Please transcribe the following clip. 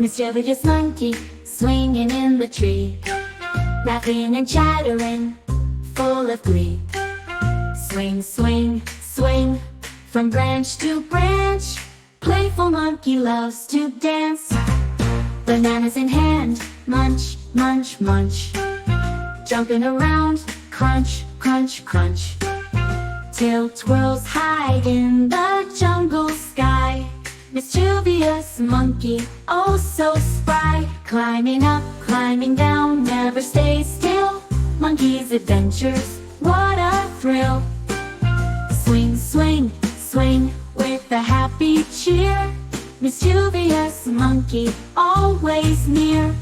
Mischievous monkey, swinging in the tree, laughing and chattering, full of glee. Swing, swing, swing, from branch to branch, playful monkey loves to dance. Bananas in hand, munch, munch, munch, jumping around, crunch, crunch, crunch. Tail twirls high in the jungle sky. Mischievous monkey, oh so spry, climbing up, climbing down, never stays still. Monkey's adventures, what a thrill. Swing, swing, swing, with a happy cheer. Mischievous monkey, always near.